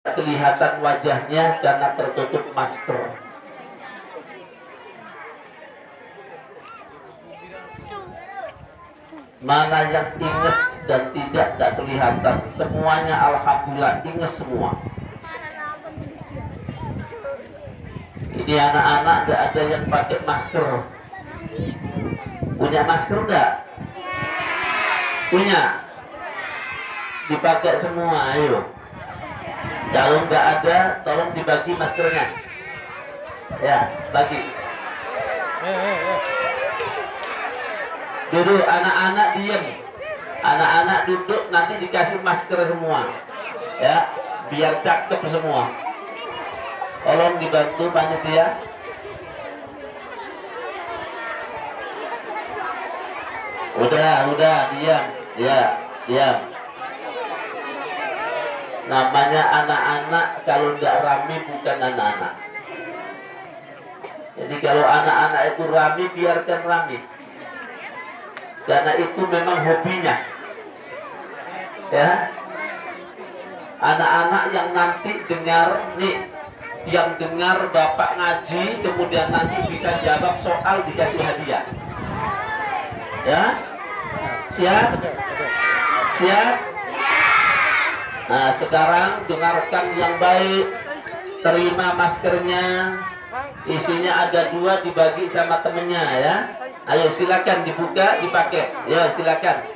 kelihatan wajahnya karena tertutup masker. Mana yang inges dan tidak kelihatan, semuanya alhamdulillah inges semua. Ini anak-anak gak ada yang pakai masker. Punya masker enggak? Punya? Dipakai semua, ayo. Kalau nggak ada, tolong dibagi maskernya. Ya, bagi. Duduk, anak-anak diem. Anak-anak duduk, nanti dikasih masker semua. Ya, biar cakep semua. Tolong dibantu panitia. Udah, diam. Ya, diam. Namanya anak-anak, kalau nggak rame bukan anak-anak. Jadi kalau anak-anak itu rame, biarkan rame. Karena itu memang hobinya. Ya. Anak-anak yang nanti dengar nih, yang dengar bapak ngaji, kemudian nanti bisa jawab soal, dikasih hadiah. Ya. Siap? Siap? Nah, sekarang dengarkan yang baik. Terima maskernya. Isinya ada 2, dibagi sama temennya ya. Ayo silakan dibuka, dipakai. Ya, silakan.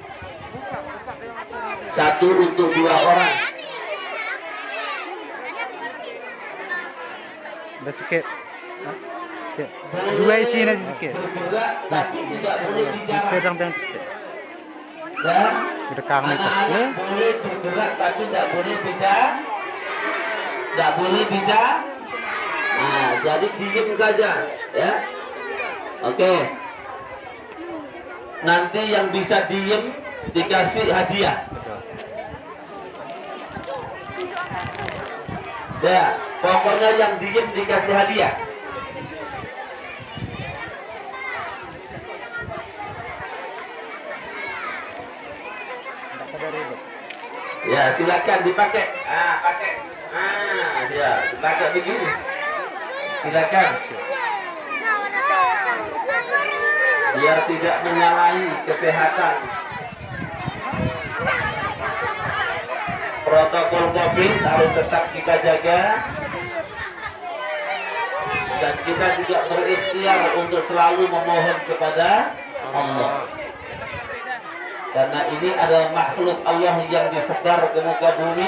1 untuk 2 orang. Ada sikit. Sikit. 2 isi nasi sikit. Tapi tidak boleh bicara. Sikit sikit. Dan anak-anak boleh bergerak tapi tidak boleh bicara. Tidak boleh bicara. Nah, jadi diem saja ya. Oke. Nanti yang bisa diem dikasih hadiah. Ya, pokoknya yang diem dikasih hadiah. Ya, silakan dipakai. Pakai. Ya, dipakai begini. Silakan. Biar tidak menyalahi kesehatan. Protokol COVID harus tetap kita jaga. Dan kita juga berikhtiar untuk selalu memohon kepada Allah. Karena ini adalah makhluk Allah yang disebar ke muka bumi.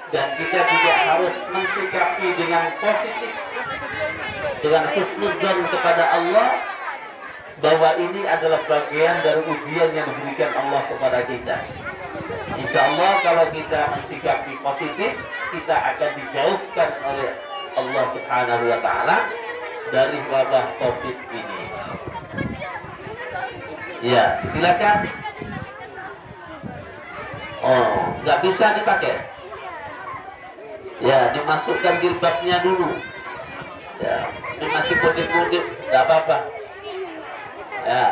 Dan kita juga harus mensikapi dengan positif, dengan husnudzon kepada Allah, bahwa ini adalah bagian dari ujian yang diberikan Allah kepada kita. Insya Allah kalau kita mensikapi positif, kita akan dijauhkan oleh Allah Subhanahu wa Ta'ala dari wabah COVID ini. Ya, silakan. Oh, nggak bisa dipakai. Ya, dimasukkan jilbabnya dulu. Ya, ini masih kudip-kudip, nggak apa-apa. Ya.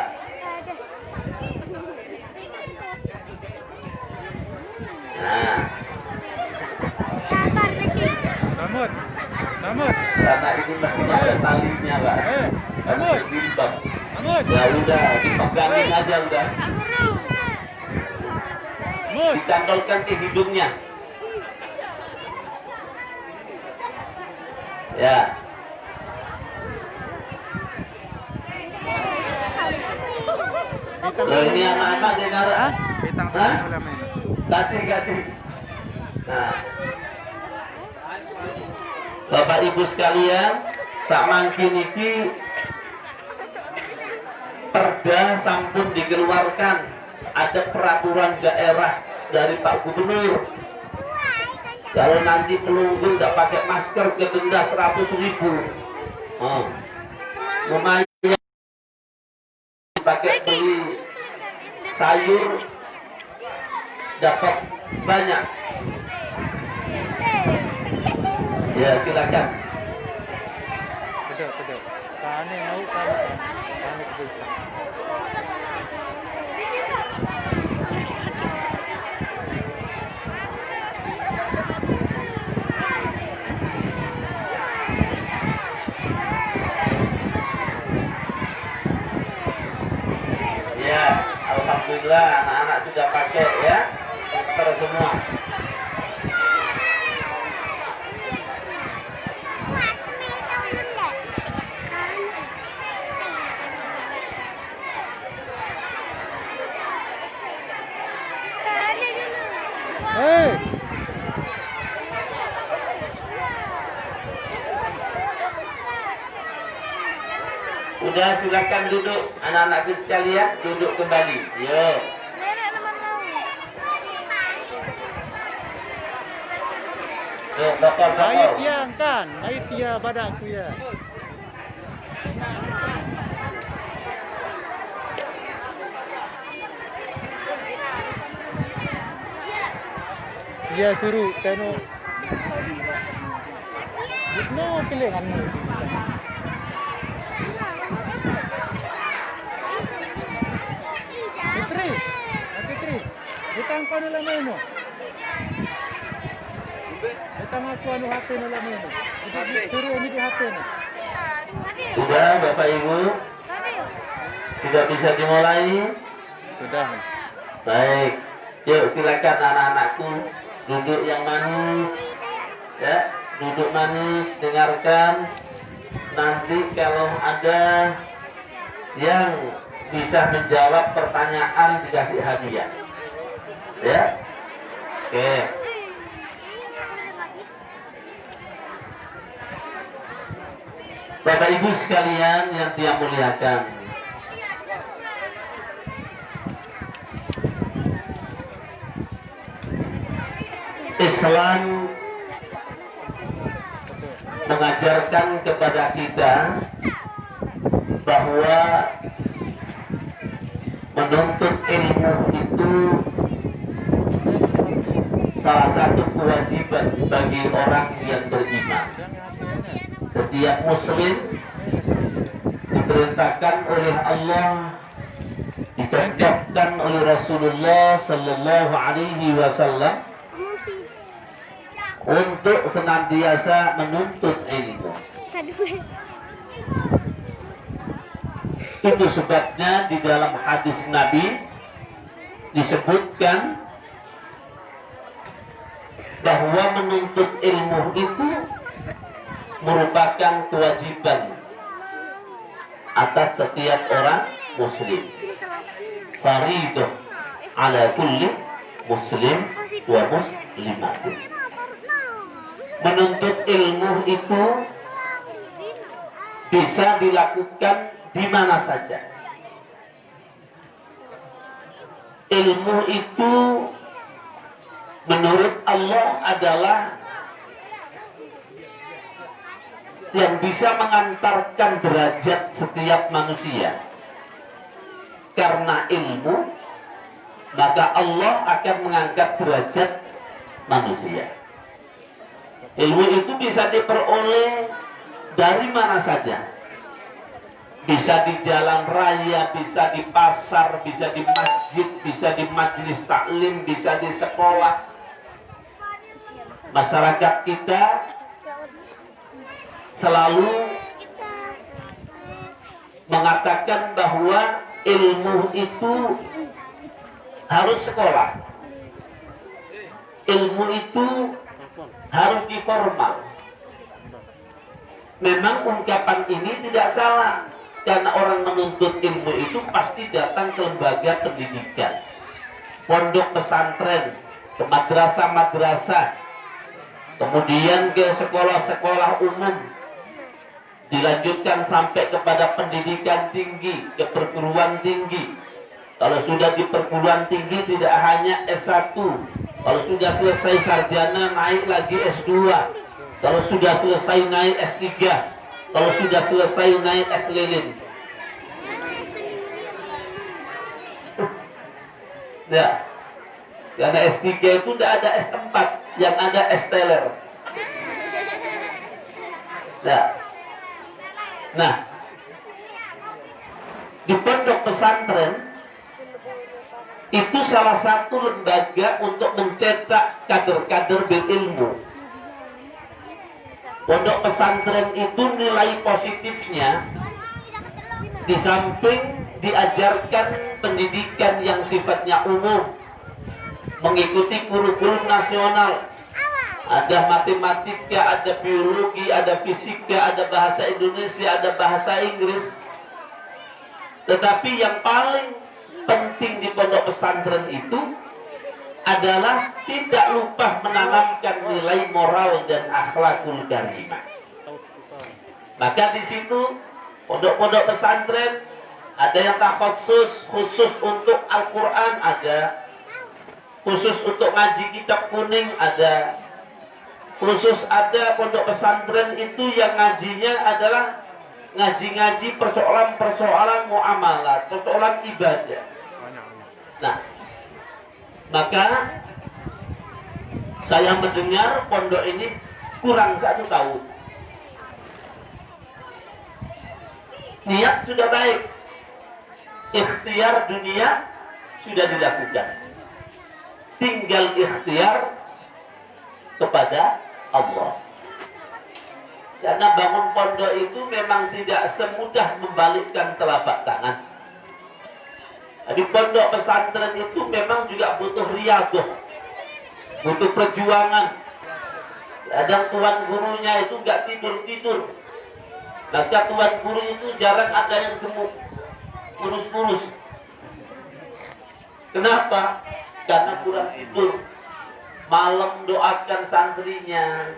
Nah. Namun. Karena ini mestinya ada talinya, Pak. Namun. Jilbab. Ya udah, dipegangin aja udah. Dicantolkan ke hidungnya. Ya. Loh, ini apa dengar? Kasih. Nah. Bapak Ibu sekalian, tak mangkin iki perda sampun dikeluarkan. Ada peraturan daerah dari Pak Gubernur. Kalau nanti pengunjung nggak pakai masker, denda 100.000. Lumayan pakai beli sayur dapat banyak. Ya, silakan. Tidak. Kane mau Sudah, silakan duduk anak-anakku sekalian, duduk kembali. Yuk. Bapak. Baik ya kan, baik ya badakku ya. Dia suruh kanu. No kelenganmu. Fitri, hutang kau nila mo. Hutang aku anu HP nila mo. Suruh ini di HP na. Sudah, Bapak Ibu. Sudah bisa dimulai. Sudah. Baik. Yuk silakan anak-anakku duduk yang manis. Ya, duduk manis, dengarkan. Nanti kalau ada yang bisa menjawab pertanyaan dikasih hadiah. Ya. Oke. Bapak Ibu sekalian yang Dia muliakan. Islam mengajarkan kepada kita bahwa menuntut ilmu itu salah satu kewajiban bagi orang yang beriman. Setiap muslim diperintahkan oleh Allah, dicontohkan oleh Rasulullah Sallallahu Alaihi Wasallam untuk senantiasa menuntut ilmu. Itu sebabnya di dalam hadis Nabi disebutkan bahwa menuntut ilmu itu merupakan kewajiban atas setiap orang muslim. Faridah ala kulli muslim wa muslimatin. Menuntut ilmu itu bisa dilakukan di mana saja. Ilmu itu menurut Allah adalah yang bisa mengantarkan derajat setiap manusia. Karena ilmu, maka Allah akan mengangkat derajat manusia. Ilmu itu bisa diperoleh dari mana saja. Bisa di jalan raya, bisa di pasar, bisa di masjid, bisa di majelis taklim, bisa di sekolah. Masyarakat kita selalu mengatakan bahwa ilmu itu harus sekolah. Ilmu itu harus diformal. Memang ungkapan ini tidak salah, karena orang menuntut ilmu itu pasti datang ke lembaga pendidikan, pondok pesantren, ke madrasah-madrasah, kemudian ke sekolah-sekolah umum, dilanjutkan sampai kepada pendidikan tinggi, ke perguruan tinggi. Kalau sudah di perguruan tinggi tidak hanya S1, kalau sudah selesai sarjana naik lagi S2, kalau sudah selesai naik S3, kalau sudah selesai naik S lilin. Ya, karena S3 itu tidak ada S4, yang ada S teler. Ya. Nah, di pondok pesantren itu salah satu lembaga untuk mencetak kader-kader berilmu. Pondok pesantren itu nilai positifnya, di samping diajarkan pendidikan yang sifatnya umum, mengikuti kurikulum nasional, ada matematika, ada biologi, ada fisika, ada bahasa Indonesia, ada bahasa Inggris. Tetapi yang paling penting di pondok pesantren itu adalah tidak lupa menanamkan nilai moral dan akhlakul karimah. Maka di situ Pondok-pondok pesantren ada yang khusus untuk Al-Quran ada, khusus untuk ngaji kitab kuning ada, khusus ada pondok pesantren itu yang ngajinya adalah ngaji-ngaji persoalan-persoalan muamalah, persoalan ibadah. Nah, maka saya mendengar pondok ini kurang 1 tahun. Niat sudah baik, ikhtiar dunia sudah dilakukan, tinggal ikhtiar kepada Allah. Karena bangun pondok itu memang tidak semudah membalikkan telapak tangan. Di pondok pesantren itu memang juga butuh riyadhah, butuh perjuangan. Kadang tuan gurunya itu nggak tidur-tidur. Maka tuan guru itu jarang ada yang gemuk, kurus-kurus. Kenapa? Karena kurang tidur. Malam doakan santrinya,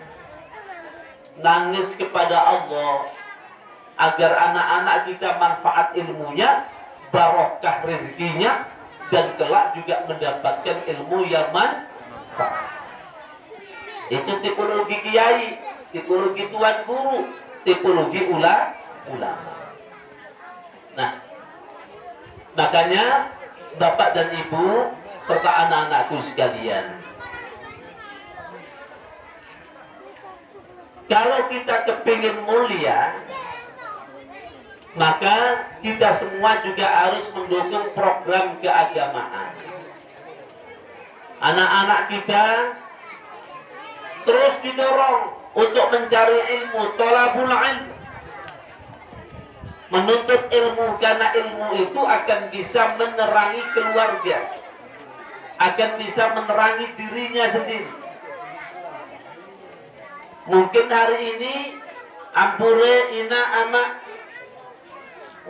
nangis kepada Allah agar anak-anak kita manfaat ilmunya, barokah rezekinya, dan kelak juga mendapatkan ilmu yang manfaat. Itu tipologi kiai, tipologi tuan guru, tipologi ulama. Nah, makanya Bapak dan Ibu serta anak-anakku sekalian, kalau kita kepingin mulia, maka kita semua juga harus mendukung program keagamaan. Anak-anak kita terus didorong untuk mencari ilmu, thalabul ilm, menuntut ilmu, karena ilmu itu akan bisa menerangi keluarga, akan bisa menerangi dirinya sendiri. Mungkin hari ini ampure ina ama,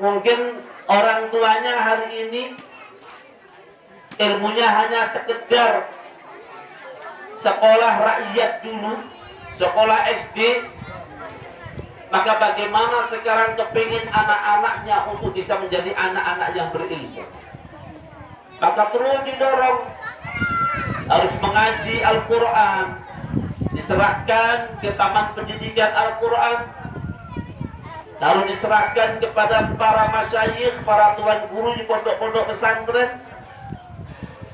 mungkin orang tuanya hari ini ilmunya hanya sekedar sekolah rakyat dulu, sekolah SD. Maka bagaimana sekarang kepingin anak-anaknya untuk bisa menjadi anak-anak yang berilmu? Maka terus didorong harus mengaji Al-Quran, diserahkan ke taman pendidikan Al-Quran, lalu diserahkan kepada para masyayikh, para tuan guru di pondok-pondok pesantren,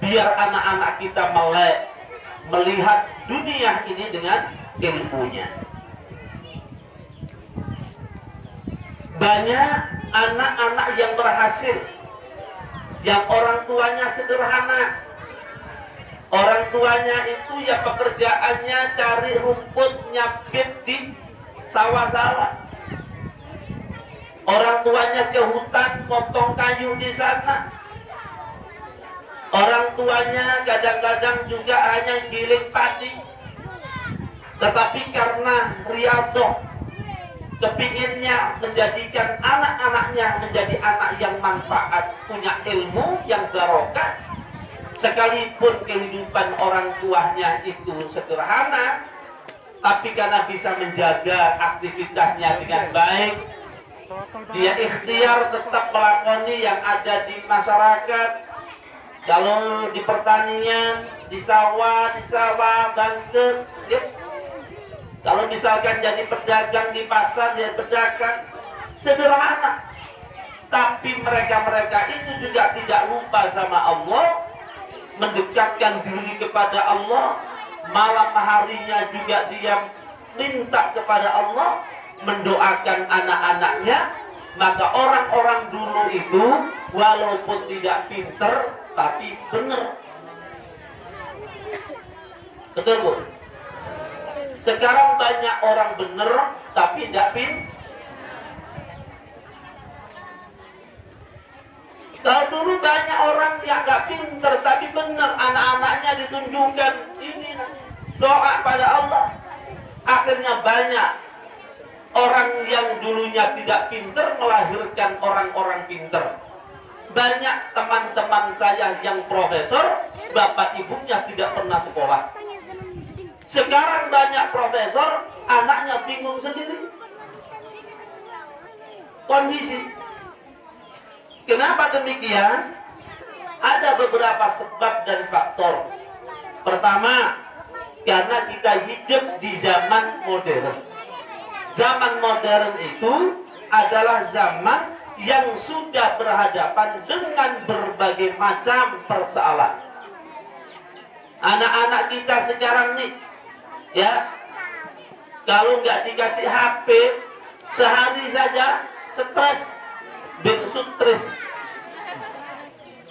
biar anak-anak kita melek melihat dunia ini dengan ilmunya. Banyak anak-anak yang berhasil, yang orang tuanya sederhana. Orang tuanya itu ya pekerjaannya cari rumput, nyapit di sawah-sawah. Orang tuanya ke hutan, potong kayu di sana. Orang tuanya kadang-kadang juga hanya giling padi. Tetapi karena riyadhah, kepinginnya menjadikan anak-anaknya menjadi anak yang manfaat, punya ilmu yang barokah, sekalipun kehidupan orang tuanya itu sederhana, tapi karena bisa menjaga aktivitasnya dengan baik, dia ikhtiar tetap melakoni yang ada di masyarakat. Kalau di pertanian, di sawah banten, ya. Kalau misalkan jadi pedagang di pasar, jadi pedagang sederhana. Tapi mereka-mereka itu juga tidak lupa sama Allah, mendekatkan diri kepada Allah. Malam harinya juga dia minta kepada Allah, mendoakan anak-anaknya. Maka orang-orang dulu itu walaupun tidak pinter, tapi benar. Betul, Bu? Sekarang banyak orang benar tapi tidak pinter. Kalau dulu banyak orang yang nggak pinter tapi benar, anak-anaknya ditunjukkan ini doa pada Allah. Akhirnya banyak orang yang dulunya tidak pinter melahirkan orang-orang pinter. Banyak teman-teman saya yang profesor, bapak ibunya tidak pernah sekolah. Sekarang banyak profesor, anaknya bingung sendiri. kondisi. Kenapa demikian? Ada beberapa sebab dan faktor. Pertama, karena kita hidup di zaman modern. Zaman modern itu adalah zaman yang sudah berhadapan dengan berbagai macam persoalan. Anak-anak kita sekarang nih, ya, kalau nggak dikasih HP sehari saja stres, stres.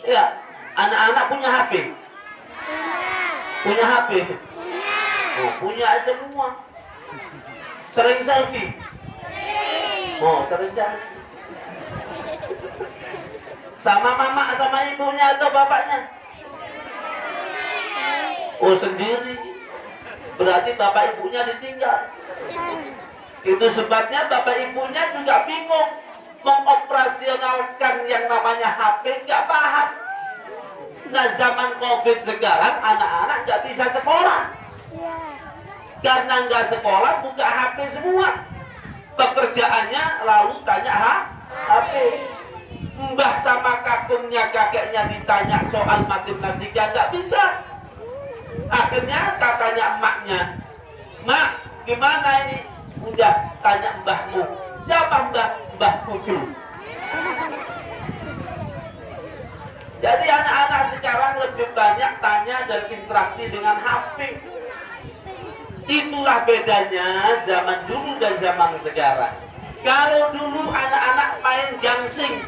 Ya, anak-anak punya HP. Punya HP. Oh, punya semua. Sering selfie. Oh, sering selfie. Sama mama, sama ibunya atau bapaknya? Oh, sendiri. Berarti bapak ibunya ditinggal. Itu sebabnya bapak ibunya juga bingung mengoperasionalkan yang namanya HP, nggak paham. Nah, zaman COVID sekarang anak-anak nggak bisa sekolah. Karena nggak sekolah, buka HP semua. Pekerjaannya lalu tanya HP. Mbah sama kakungnya, kakeknya ditanya soal matematika nggak bisa. Akhirnya katanya emaknya, "Mak, gimana ini?" Udah tanya mbahmu. Siapa mbah? Mbah Kudu. Jadi anak-anak sekarang lebih banyak tanya dan interaksi dengan HP. Itulah bedanya zaman dulu dan zaman sekarang. Kalau dulu anak-anak main gangsing,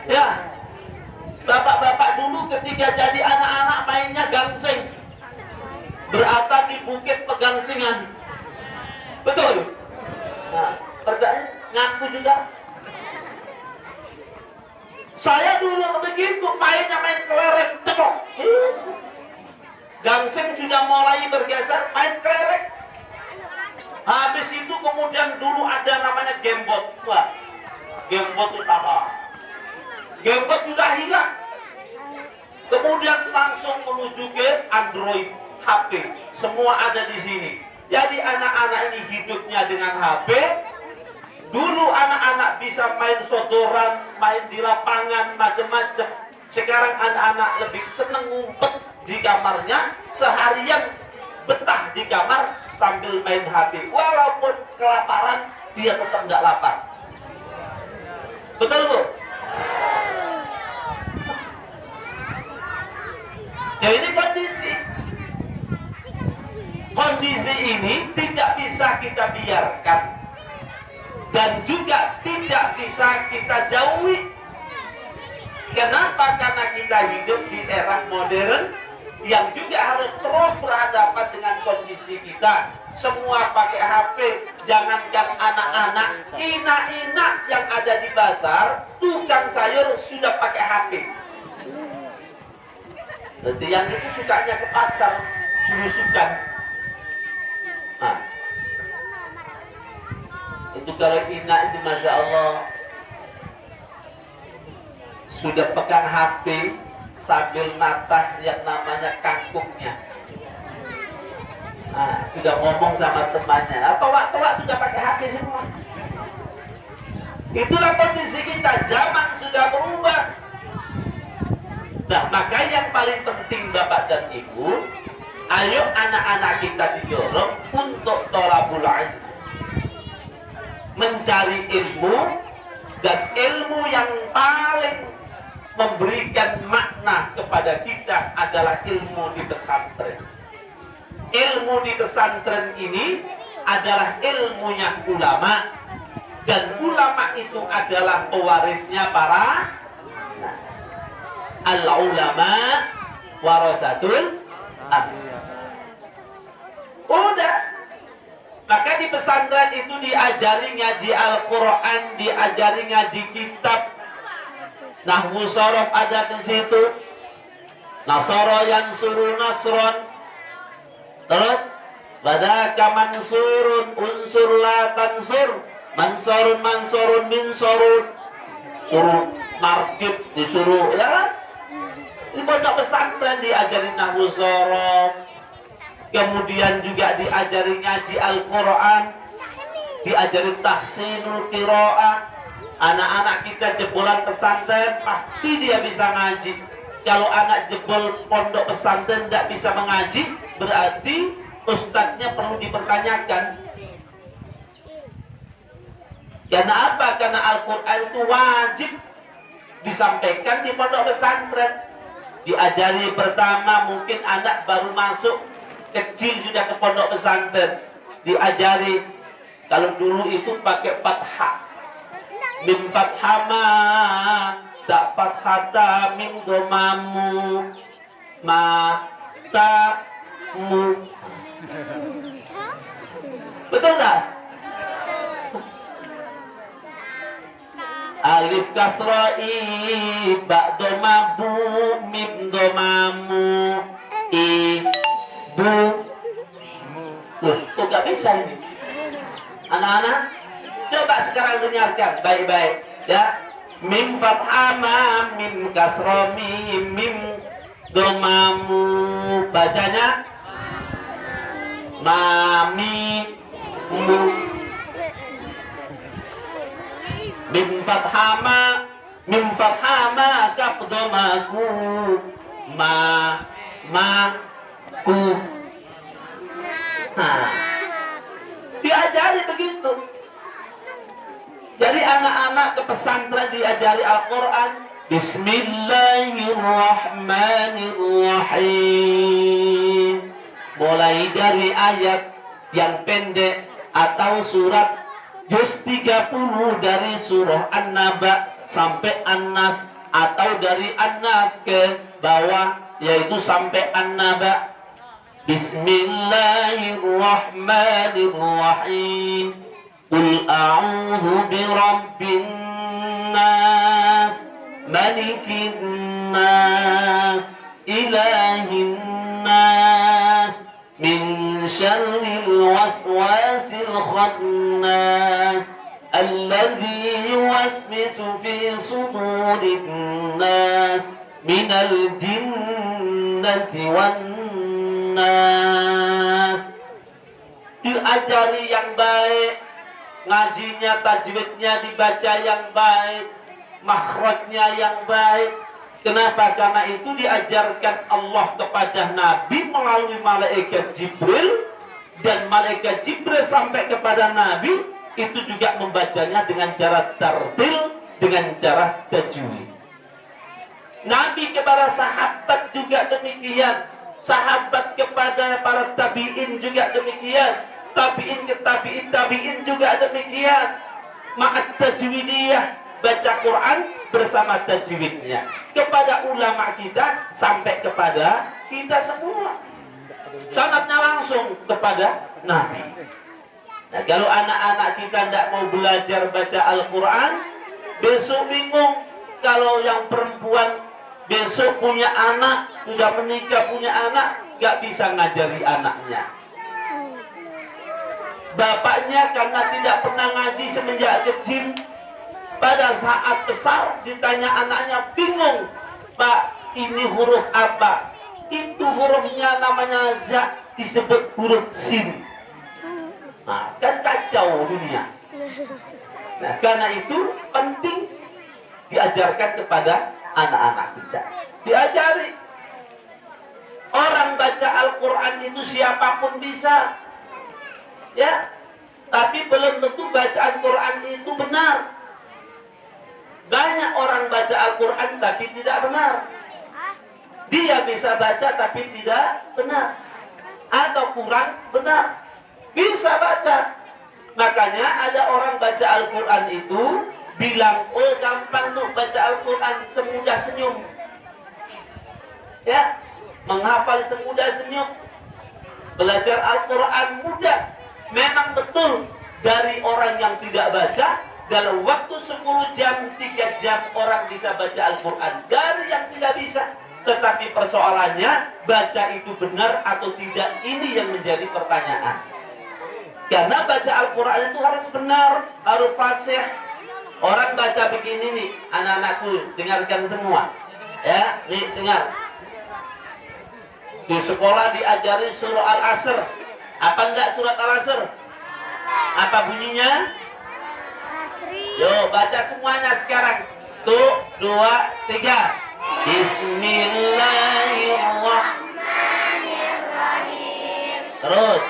ya, bapak-bapak dulu ketika jadi anak-anak mainnya gangsing, beratap di bukit pegangsingan. Betul? Nah, pertanyaan ngaku juga. Saya dulu begitu, mainnya main kelereng, cekok. Gangsing sudah mulai bergeser, main kelereng. Habis itu kemudian dulu ada namanya gamebot. Wah, gamebot itu apa? Gamebot sudah hilang. Kemudian langsung menuju ke Android, HP. Semua ada di sini. Jadi anak-anak ini hidupnya dengan HP. Dulu anak-anak bisa main sodoran, main di lapangan, macam-macam. Sekarang anak-anak lebih seneng ngumpet di kamarnya, seharian betah di kamar sambil main HP. Walaupun kelaparan, dia tetap nggak lapar. Betul, Bu? Ya, ini kondisi. Kondisi ini tidak bisa kita biarkan dan juga tidak bisa kita jauhi. Kenapa? Karena kita hidup di era modern yang juga harus terus berhadapan dengan kondisi kita. Semua pakai HP. Jangankan anak-anak, ina-ina yang ada di pasar, tukang sayur sudah pakai HP. Jadi yang itu sukanya ke pasar, belusukan. Nah, itu kalau ina itu Masya Allah sudah pegang HP sambil natah yang namanya kangkungnya. Nah, sudah ngomong sama temannya, toa-toa sudah pakai HP semua. Itulah kondisi kita, zaman sudah berubah. Nah, maka yang paling penting Bapak dan Ibu, ayo anak-anak kita didorong untuk thalabul ilm, mencari ilmu, dan ilmu yang paling memberikan makna kepada kita adalah ilmu di pesantren. Ilmu di pesantren ini adalah ilmunya ulama, dan ulama itu adalah pewarisnya para al-ulama warasatul anbiya. Udah. Maka di pesantren itu diajari ngaji Al-Quran, diajari ngaji kitab. Nahwu sorof ada di situ. Nasara yang suruh nasron. Terus badaka mansurun unsur la tansur. Mansurun mansurun minsurun. Suruh markib disuruh, ya kan? Di pondok pesantren diajari nahwu sorof. Kemudian juga diajari ngaji Al-Quran. diajari tahsinul qiraah. Anak-anak kita jebolan pesantren pasti dia bisa ngaji. Kalau anak jebol pondok pesantren tidak bisa mengaji, berarti ustadznya perlu dipertanyakan. Karena apa? Karena Al-Quran itu wajib disampaikan di pondok pesantren. Diajari pertama, mungkin anak baru masuk kecil sudah ke pondok pesantren, diajari. Kalau dulu itu pakai fathah, min fathama, tak fathata min domamu, matamu. Betul tak? Alif kasra'i, ba domabu, mim domamu, ibu. Tuh gak bisa ini. Anak-anak, coba sekarang dengarkan baik-baik ya. Mim fathama, mim kasromi, mim domamu. Bacanya mami mu. Mim fathama, kaf domaku, ku. Nah, diajari begitu. Jadi anak-anak ke pesantren diajari Al-Quran. Bismillahirrahmanirrahim. Mulai dari ayat yang pendek atau surat juz 30 dari surah An-Naba sampai An-Nas, atau dari An-Nas ke bawah yaitu sampai An-Naba. Bismillahirrahmanirrahim. Qul a'udzu birabbin nas, malikin nas, ilahin nas, min syarril waswasil khannas, alladzi yuwaswisu fi sudurin nas, minal jinnati wan nas. Diajari yang baik, ngajinya, tajwidnya dibaca yang baik, makhrajnya yang baik. Kenapa? Karena itu diajarkan Allah kepada Nabi melalui malaikat Jibril, dan malaikat Jibril sampai kepada Nabi itu juga membacanya dengan cara tartil, dengan cara tajwid. Nabi kepada sahabat juga demikian, sahabat kepada para tabi'in juga demikian, tabi'in ke tabi'in juga demikian. Ma'at tajwidiyah, baca Quran bersama tajwidnya. Kepada ulama kita sampai kepada kita semua, sangatnya langsung kepada Nabi. Nah, kalau anak-anak kita tidak mau belajar baca Al-Quran, besok bingung. Kalau yang perempuan besok punya anak, sudah menikah punya anak, gak bisa ngajari anaknya. Bapaknya karena tidak pernah ngaji semenjak kecil, pada saat besar ditanya anaknya bingung, Pak, ini huruf apa? Itu hurufnya namanya za, disebut huruf sin. Nah, kan kacau dunia. Nah, karena itu penting diajarkan kepada anak-anak kita. Diajari. Orang baca Al-Quran itu siapapun bisa, ya, tapi belum tentu bacaan Quran itu benar. Banyak orang baca Al-Quran tapi tidak benar. Dia bisa baca tapi tidak benar, atau kurang benar. Bisa baca. Makanya ada orang baca Al-Quran itu bilang, oh gampang tuh baca Al-Quran, semudah senyum. Ya, menghafal semudah senyum. Belajar Al-Quran mudah. Memang betul, dari orang yang tidak baca, dalam waktu 10 jam, 3 jam orang bisa baca Al-Quran. Dari yang tidak bisa. Tetapi persoalannya, baca itu benar atau tidak, ini yang menjadi pertanyaan. Karena baca Al-Quran itu harus benar, harus fasih. Orang baca begini nih, anak-anakku dengarkan semua. Ya, nih dengar. Di sekolah diajari surah Al-Asr. Apa enggak surat Al-Asr? Apa bunyinya? Yo, baca semuanya sekarang. 1, 2, 3. Bismillahirrahmanirrahim. Terus.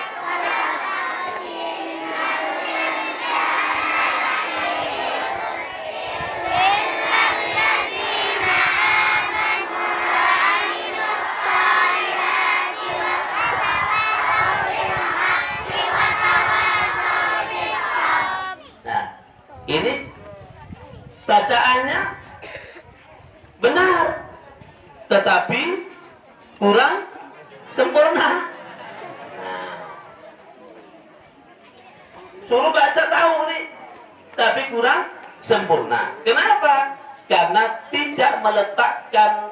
Ini bacaannya benar, tetapi kurang sempurna. Suruh baca tahu nih, tapi kurang sempurna. Kenapa? Karena tidak meletakkan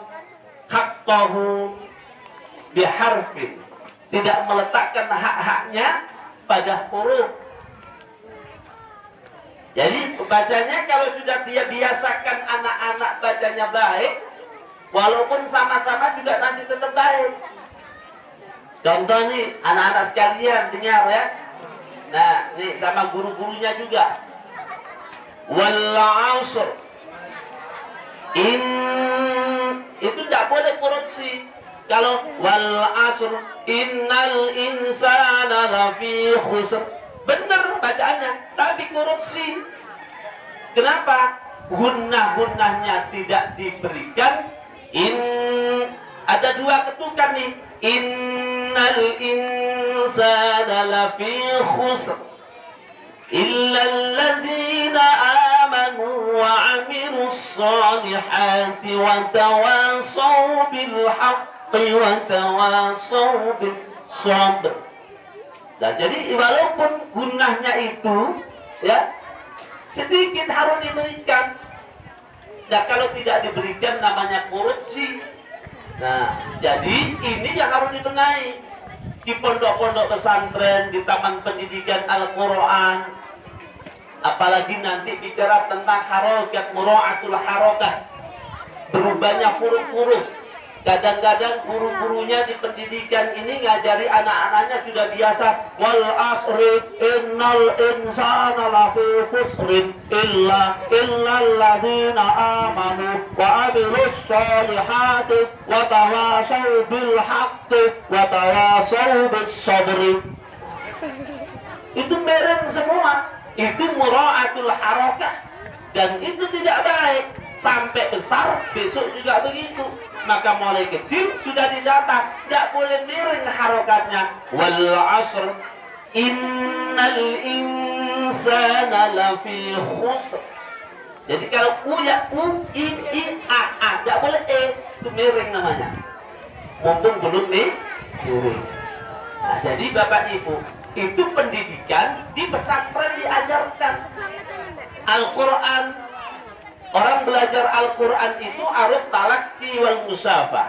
haqqahu biharfin, tidak meletakkan hak-haknya pada huruf. Jadi bacanya kalau sudah dia biasakan anak-anak bacanya baik, walaupun sama-sama juga nanti tetap baik. Contoh nih anak-anak sekalian dengar ya. Nah nih sama guru-gurunya juga. Wal 'ashr. Itu tidak boleh korupsi. Kalau wal 'ashr innal insana lafi khusr. Benar bacaannya, tapi korupsi. Kenapa? Gunnah-gunnahnya tidak diberikan. Ada dua ketukan nih. Innal insana lafi khusr illal ladzina amanu wa 'amilus solihati wa tawasaw bil haqqi wa tawasaw bis sabr. Nah, jadi walaupun gunahnya itu ya sedikit harus diberikan. Nah, kalau tidak diberikan namanya korupsi. Nah, jadi ini yang harus dibenahi di pondok-pondok pesantren, di taman pendidikan Al-Quran. Apalagi nanti bicara tentang harokat, mura'atul harokah, berubahnya huruf-huruf. Kadang-kadang guru-gurunya di pendidikan ini ngajari anak-anaknya sudah biasa wal asri innal insana lafi khusrin illal ladzina amanu wa 'amilus solihati wa tawasaw bil haqqi wa tawasaw bis sabri. Itu mereng semua. Itu mura'atul harakah, dan itu tidak baik. Sampai besar besok juga begitu. Maka mulai kecil sudah dicatat, tidak boleh miring harokatnya. Wal 'ashr innal insana lafi khusr. Jadi kalau u ya u, i a, tidak boleh itu miring namanya. Mumpung belum miring. Nah, jadi Bapak Ibu, itu pendidikan di pesantren diajarkan Al-Quran. Orang belajar Al-Quran itu harus talaqi wal musafah.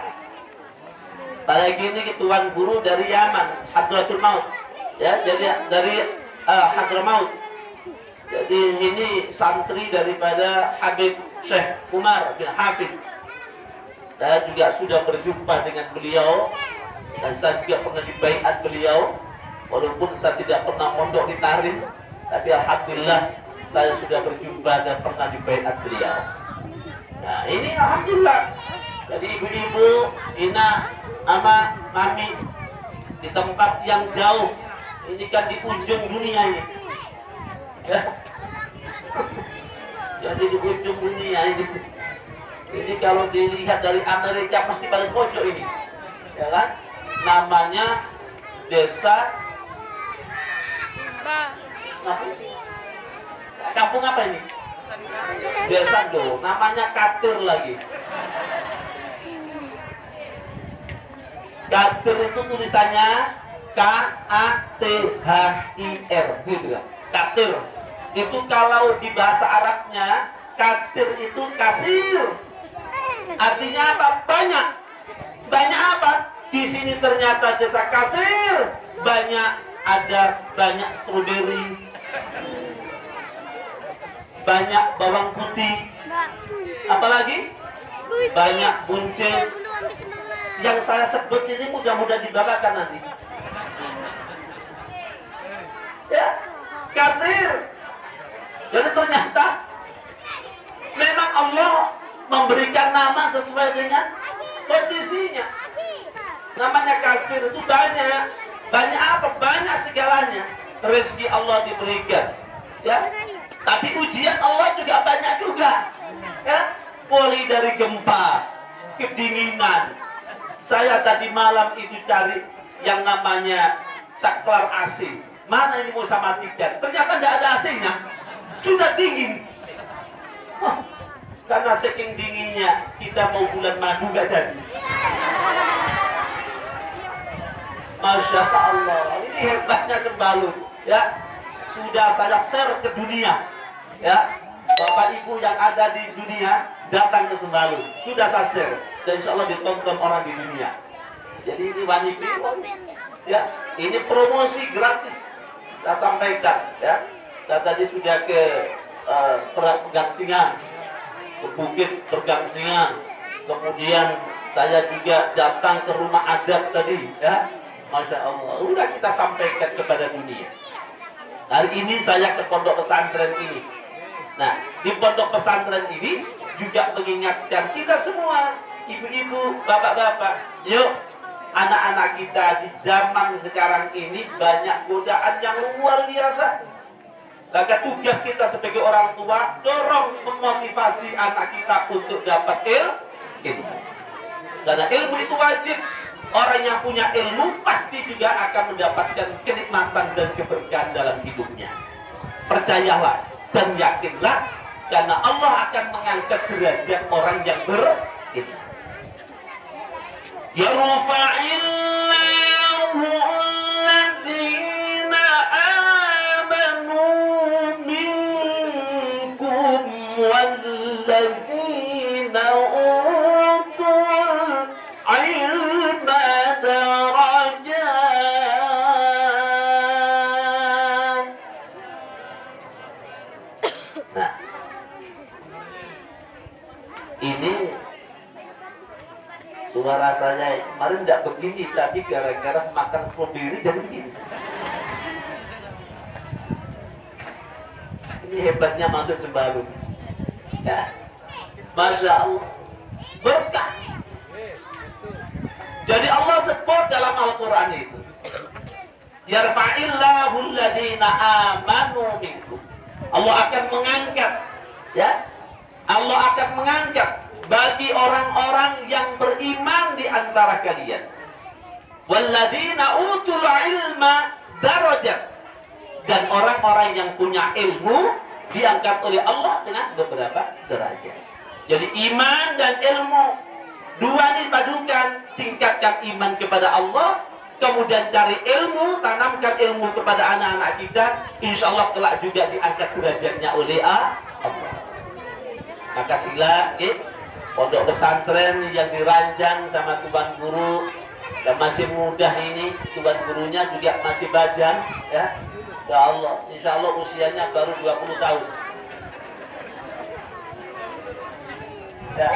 Apalagi ini tuan guru dari Yaman, Hadratul Maut. Ya, jadi dari Hadramaut. Jadi ini santri daripada Habib Syekh Umar bin Hafidh. Saya juga sudah berjumpa dengan beliau, dan saya juga pernah dibaiat beliau. Walaupun saya tidak pernah mondok di Tarim, tapi alhamdulillah saya sudah berjumpa dan pernah dibaiat beliau. Nah ini alhamdulillah. Jadi ibu-ibu, ina, ama, mami di tempat yang jauh. Ini kan di ujung dunia ini. Ya. Jadi di ujung dunia ini. Ini kalau dilihat dari Amerika pasti paling pojok ini, ya kan? Namanya desa. Kampung apa ini? Desa Do, namanya Katir lagi. Katir itu tulisannya K-A-T-H-I-R gitu kan. Katir. Itu kalau di bahasa Arabnya Katir itu kafir. Artinya apa? Banyak. Banyak apa? Di sini ternyata desa kafir. Banyak stroberi, banyak bawang putih, apalagi banyak buncis. Yang saya sebut ini mudah-mudahan dibacakan nanti. Ya, ternyata memang Allah memberikan nama sesuai dengan kondisinya. Namanya kafir itu banyak apa? Banyak segalanya. Rezeki Allah diberikan, ya. Tapi ujian Allah juga banyak juga, ya. Mulai dari gempa, kedinginan. Saya tadi malam itu cari yang namanya saklar AC. Mana ini mau saya matikan? Ternyata tidak ada AC-nya. Sudah dingin. Oh, karena saking dinginnya kita mau bulan madu gak jadi. Masya Allah, ini hebatnya Sembalun, ya. Sudah saya share ke dunia, ya. Bapak Ibu yang ada di dunia datang ke Sembalun, sudah saya share dan insya Allah ditonton orang di dunia. Jadi ini wanita, ya. Ini promosi gratis saya sampaikan, ya. Saya tadi sudah ke Pergangsingan, ke Bukit Pergangsingan, kemudian saya juga datang ke rumah adat tadi, ya. Masya Allah, udah kita sampaikan kepada dunia. Hari ini saya ke pondok pesantren ini. Nah, di pondok pesantren ini juga mengingatkan kita semua, ibu-ibu, bapak-bapak, yuk, anak-anak kita di zaman sekarang ini banyak godaan yang luar biasa. Maka tugas kita sebagai orang tua, dorong memotivasi anak kita untuk dapat ilmu. Karena ilmu itu wajib. Orang yang punya ilmu pasti juga akan mendapatkan kenikmatan dan keberkahan dalam hidupnya. Percayalah dan yakinlah, karena Allah akan mengangkat derajat orang yang berilmu. Yarfa'illahu alladzina amanu minkum walladzina utul ilma darajat. Nah, ini suara saya kemarin tidak begini, tapi gara-gara makan stroberi jadi begini. Ini hebatnya masuk Sembalun, ya. Masya Allah, berkah. Jadi Allah sebut dalam Al-Quran itu, yarfa'illahu alladhina amanu minkum. Allah akan mengangkat, ya. Allah akan mengangkat bagi orang-orang yang beriman di antara kalian. Walladzina utul ilma darajat. Dan orang-orang yang punya ilmu diangkat oleh Allah dengan beberapa derajat. Jadi iman dan ilmu, dua ini padukan. Tingkatkan iman kepada Allah, kemudian cari ilmu, tanamkan ilmu kepada anak-anak kita. Insya Allah kelak juga diangkat derajatnya oleh Allah. Maka sila, pondok pesantren yang dirancang sama tuan guru dan masih mudah ini, tuan gurunya juga masih bajang, ya. Ya Allah, insya Allah usianya baru 20 tahun. Ya.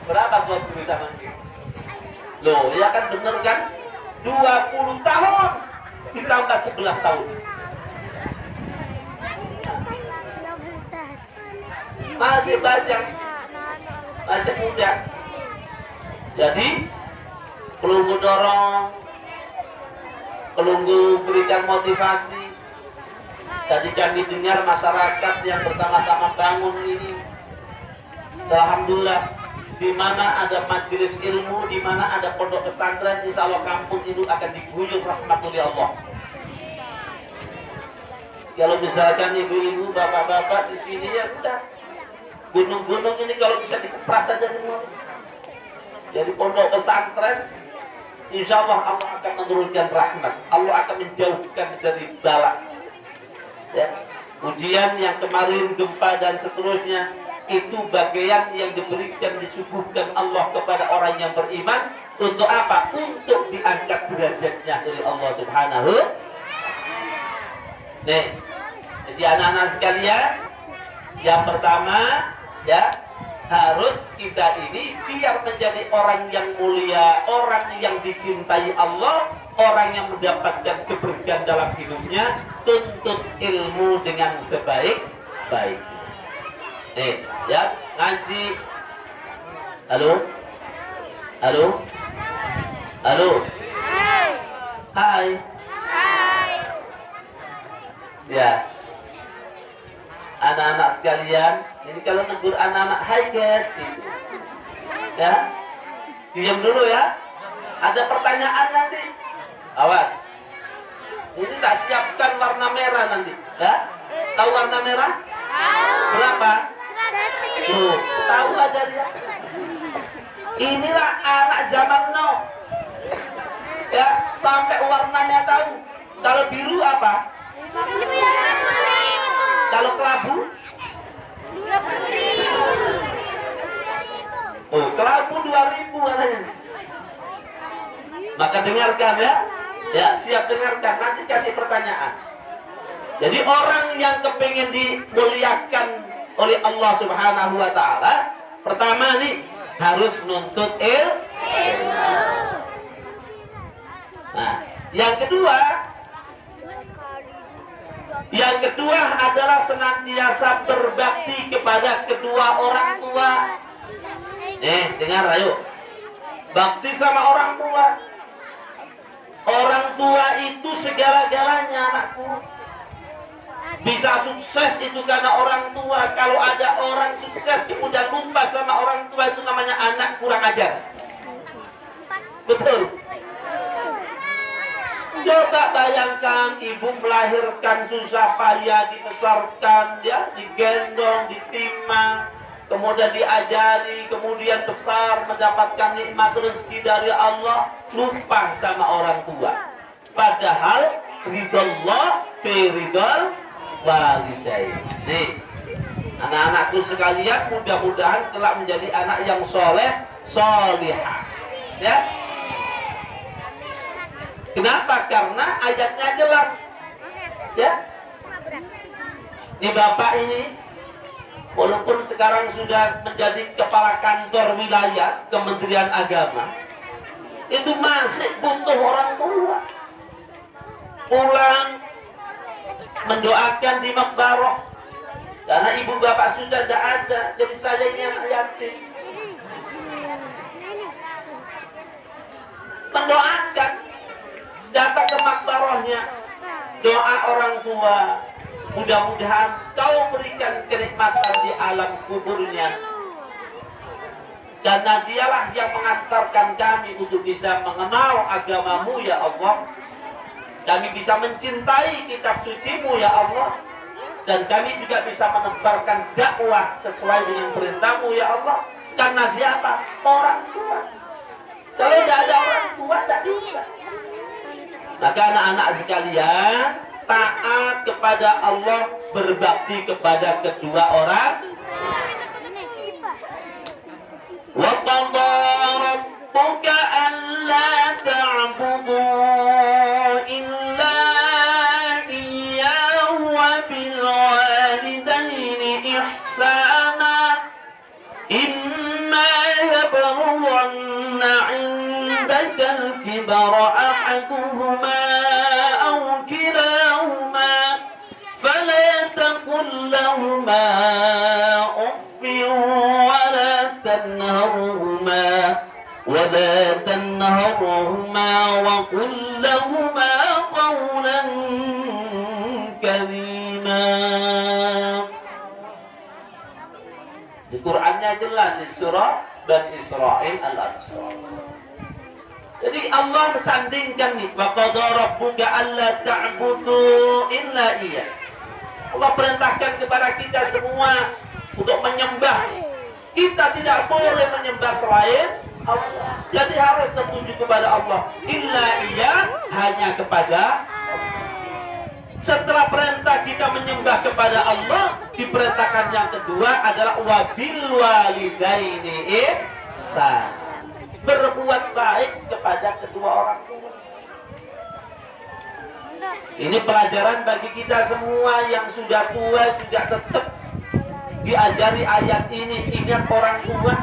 Berapa tuan guru sama ini? Loh, ya kan bener kan? 20 tahun ditambah 11 tahun. Masih bajang, masih muda. Jadi perlu dorong, perlu berikan motivasi. Tadi kami dengar masyarakat yang bersama-sama bangun ini, alhamdulillah, di mana ada majelis ilmu, di mana ada pondok pesantren, insya Allah kampung itu akan diguyur rahmatullah Allah. Kalau misalkan ibu-ibu, bapak-bapak di sini, ya udah, gunung-gunung ini kalau bisa dikepras saja semua. Jadi pondok pesantren, insya Allah Allah akan menurunkan rahmat. Allah akan menjauhkan dari bala. Ya. Ujian yang kemarin, gempa dan seterusnya, itu bagian yang diberikan, disuguhkan Allah kepada orang yang beriman. Untuk apa? Untuk diangkat derajatnya oleh Allah Subhanahu. Nih, jadi anak-anak sekalian, yang pertama, ya, harus kita ini biar menjadi orang yang mulia, orang yang dicintai Allah, orang yang mendapatkan keberkahan dalam hidupnya, tuntut ilmu dengan sebaik-baik. Nih, ya, ngaji. Halo? Halo? Halo? Hai. Ya. Anak-anak sekalian, ini kalau negur anak-anak, hai guys, gitu. Ya. Diam dulu ya. Ada pertanyaan nanti. Awas. Ini tak siapkan warna merah nanti, ya? Tahu warna merah? Berapa? Tuh, tahu aja dia. Inilah anak zaman now. Ya, sampai warnanya tahu. Kalau biru apa? Kalau kelabu? Oh, kelabu 2000 katanya. Maka dengarkan ya. Ya, siap dengarkan. Nanti kasih pertanyaan. Jadi orang yang kepengen dimuliakan oleh Allah Subhanahu wa taala, pertama nih harus menuntut ilmu. Nah, yang kedua adalah senantiasa berbakti kepada kedua orang tua. Dengar ayo. Bakti sama orang tua. Orang tua itu segala-galanya, anakku. Bisa sukses itu karena orang tua. Kalau ada orang sukses kemudian lupa sama orang tua, itu namanya anak kurang ajar. Betul. Coba bayangkan ibu melahirkan susah payah, dibesarkan, ya, digendong, ditimang, kemudian diajari, kemudian besar mendapatkan nikmat rezeki dari Allah, lupa sama orang tua. Padahal ridallah fi ridal walidain. Nih, anak-anakku sekalian, mudah-mudahan kelak menjadi anak yang soleh, solihah. Ya. Kenapa? Karena ayatnya jelas. Ya. Ini bapak ini, walaupun sekarang sudah menjadi kepala kantor wilayah Kementerian Agama, itu masih butuh orang tua. Pulang mendoakan di makbarah, karena ibu bapak sudah tidak ada, jadi saya ini anak yatim. Mendoakan, datang ke makbarahnya, doa orang tua, mudah-mudahan kau berikan kenikmatan di alam kuburnya, karena dialah yang mengantarkan kami untuk bisa mengenal agamamu ya Allah. Kami bisa mencintai kitab sucimu ya Allah, dan kami juga bisa menebarkan dakwah sesuai dengan perintahmu ya Allah. Karena siapa? Orang tua. Kalau tidak ada orang tua, tidak bisa. Maka anak-anak sekalian, taat kepada Allah, berbakti kepada kedua orang. Wa qadha rabbuka alla ta'budu illa iyyahu wa bil walidaini ihsana imma yablughanna 'indaka al-kibara ahaduhuma aw kilahuma fala taqul lahumā uffin wa la tanharhumā wa qul lahumā qawlan karīmā. Di Qur'annya jelas di surah Bani Israil Al-Aqsa. Jadi Allah sandingkan nih, wa qadha rabbuka alla ta'budu illa iyyah. Allah perintahkan kepada kita semua untuk menyembah. Kita tidak boleh menyembah selain Allah. Jadi harus tertuju kepada Allah. Illa iyyah, hanya kepada Allah. Setelah perintah kita menyembah kepada Allah, diperintahkan yang kedua adalah wabil walidaini ihsan. Berbuat baik kepada kedua orang tua. Ini pelajaran bagi kita semua yang sudah tua juga tetap diajari ayat ini. Ingat orang tua.